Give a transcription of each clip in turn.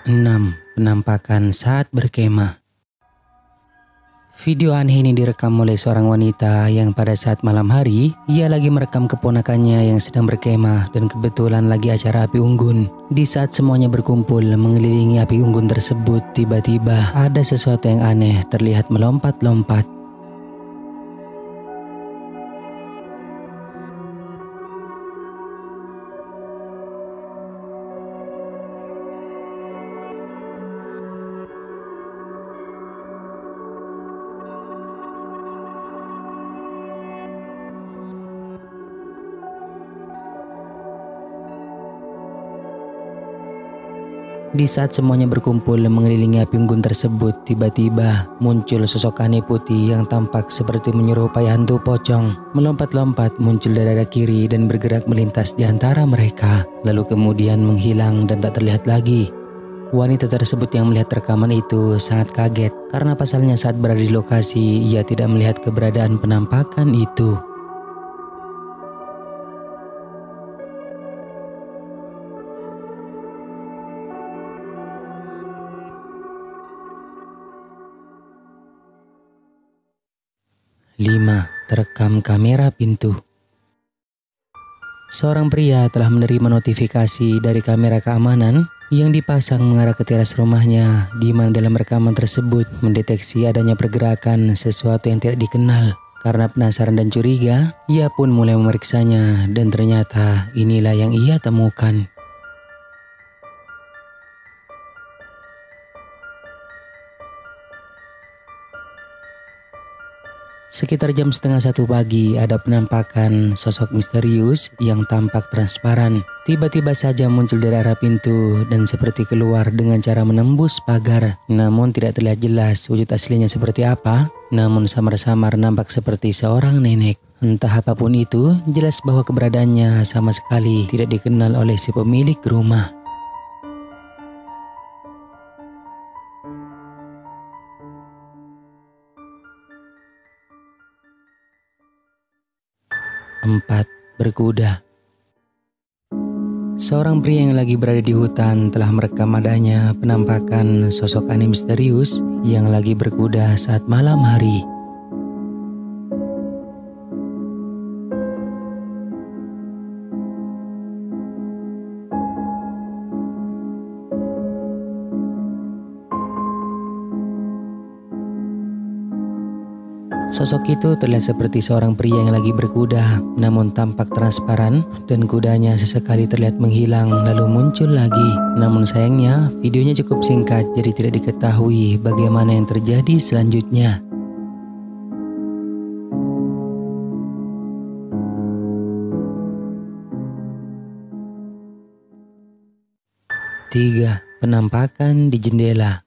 6. Penampakan saat berkemah. Video aneh ini direkam oleh seorang wanita yang pada saat malam hari ia lagi merekam keponakannya yang sedang berkemah dan kebetulan lagi acara api unggun. Di saat semuanya berkumpul mengelilingi api unggun tersebut, tiba-tiba ada sesuatu yang aneh terlihat melompat-lompat. Di saat semuanya berkumpul mengelilingi api unggun tersebut, tiba-tiba muncul sosok aneh putih yang tampak seperti menyerupai hantu pocong. Melompat-lompat muncul dari arah kiri dan bergerak melintas di antara mereka, lalu kemudian menghilang dan tak terlihat lagi. Wanita tersebut yang melihat rekaman itu sangat kaget karena pasalnya saat berada di lokasi ia tidak melihat keberadaan penampakan itu. Lima. Terekam kamera pintu. Seorang pria telah menerima notifikasi dari kamera keamanan yang dipasang mengarah ke teras rumahnya, di mana dalam rekaman tersebut mendeteksi adanya pergerakan sesuatu yang tidak dikenal. Karena penasaran dan curiga, ia pun mulai memeriksanya dan ternyata inilah yang ia temukan. Sekitar jam setengah 1 pagi ada penampakan sosok misterius yang tampak transparan. Tiba-tiba saja muncul dari arah pintu dan seperti keluar dengan cara menembus pagar. Namun tidak terlihat jelas wujud aslinya seperti apa. Namun samar-samar nampak seperti seorang nenek. Entah apapun itu, jelas bahwa keberadaannya sama sekali tidak dikenal oleh si pemilik rumah. 4. Berkuda. Seorang pria yang lagi berada di hutan telah merekam adanya penampakan sosok aneh misterius yang lagi berkuda saat malam hari. Sosok itu terlihat seperti seorang pria yang lagi berkuda, namun tampak transparan dan kudanya sesekali terlihat menghilang lalu muncul lagi. Namun sayangnya videonya cukup singkat jadi tidak diketahui bagaimana yang terjadi selanjutnya. 3. Penampakan di jendela.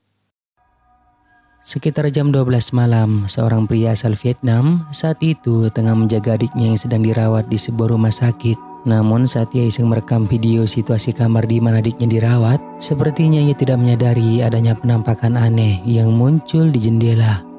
Sekitar jam 12 malam, seorang pria asal Vietnam saat itu tengah menjaga adiknya yang sedang dirawat di sebuah rumah sakit. Namun saat ia iseng merekam video situasi kamar di mana adiknya dirawat, sepertinya ia tidak menyadari adanya penampakan aneh yang muncul di jendela.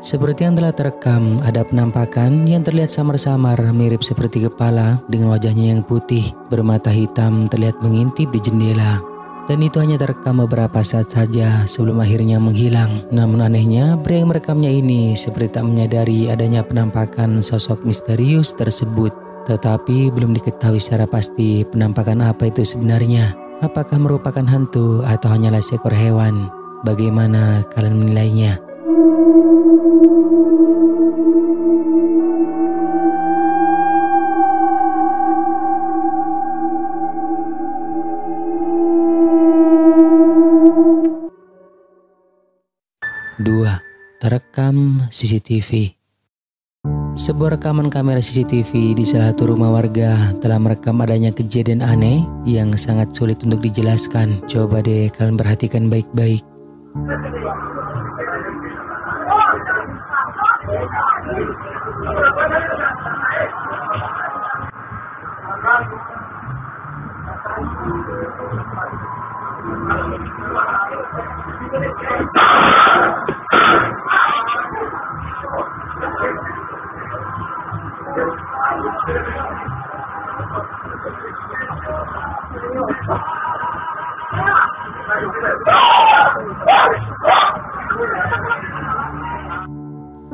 Seperti yang telah terekam, ada penampakan yang terlihat samar-samar mirip seperti kepala dengan wajahnya yang putih, bermata hitam terlihat mengintip di jendela. Dan itu hanya terekam beberapa saat saja sebelum akhirnya menghilang. Namun anehnya, pria yang merekamnya ini seperti tak menyadari adanya penampakan sosok misterius tersebut. Tetapi belum diketahui secara pasti penampakan apa itu sebenarnya. Apakah merupakan hantu atau hanyalah seekor hewan? Bagaimana kalian menilainya? Dua. Terekam CCTV. Sebuah rekaman kamera CCTV di salah satu rumah warga telah merekam adanya kejadian aneh yang sangat sulit untuk dijelaskan. Coba deh kalian perhatikan baik-baik.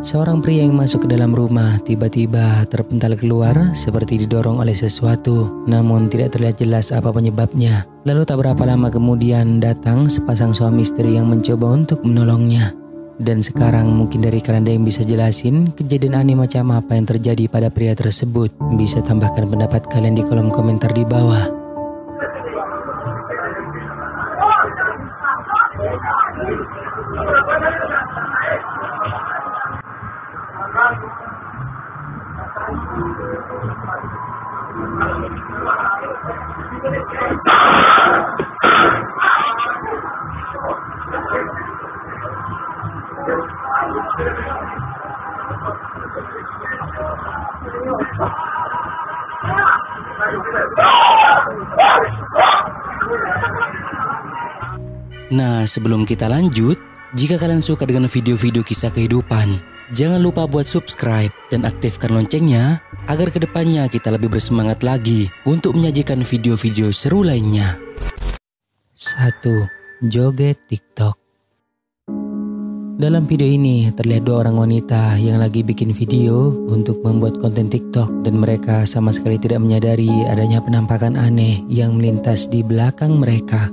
Seorang pria yang masuk ke dalam rumah tiba-tiba terpental keluar seperti didorong oleh sesuatu, namun tidak terlihat jelas apa penyebabnya. Lalu tak berapa lama kemudian datang sepasang suami istri yang mencoba untuk menolongnya. Dan sekarang mungkin dari kalian ada yang bisa jelasin kejadian aneh macam apa yang terjadi pada pria tersebut? Bisa tambahkan pendapat kalian di kolom komentar di bawah. Nah, sebelum kita lanjut, jika kalian suka dengan video-video kisah kehidupan, jangan lupa buat subscribe dan aktifkan loncengnya agar kedepannya kita lebih bersemangat lagi untuk menyajikan video-video seru lainnya. 1. Joget TikTok. Dalam video ini terlihat dua orang wanita yang lagi bikin video untuk membuat konten TikTok dan mereka sama sekali tidak menyadari adanya penampakan aneh yang melintas di belakang mereka.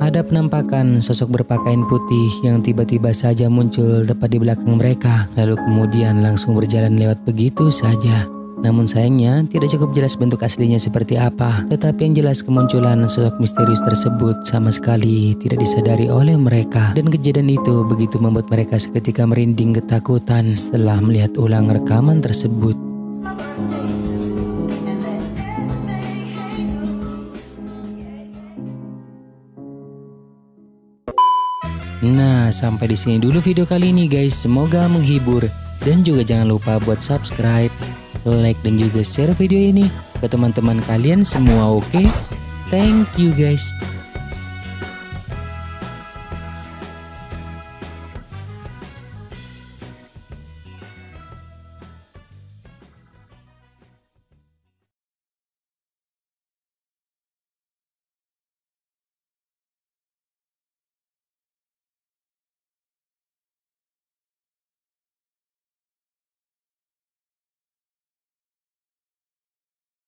Ada penampakan sosok berpakaian putih yang tiba-tiba saja muncul tepat di belakang mereka, lalu kemudian langsung berjalan lewat begitu saja. Namun sayangnya tidak cukup jelas bentuk aslinya seperti apa, tetapi yang jelas kemunculan sosok misterius tersebut sama sekali tidak disadari oleh mereka. Dan kejadian itu begitu membuat mereka seketika merinding ketakutan setelah melihat ulang rekaman tersebut. Nah, sampai di sini dulu video kali ini guys. Semoga menghibur dan juga jangan lupa buat subscribe, like dan juga share video ini ke teman-teman kalian semua, oke? Thank you guys.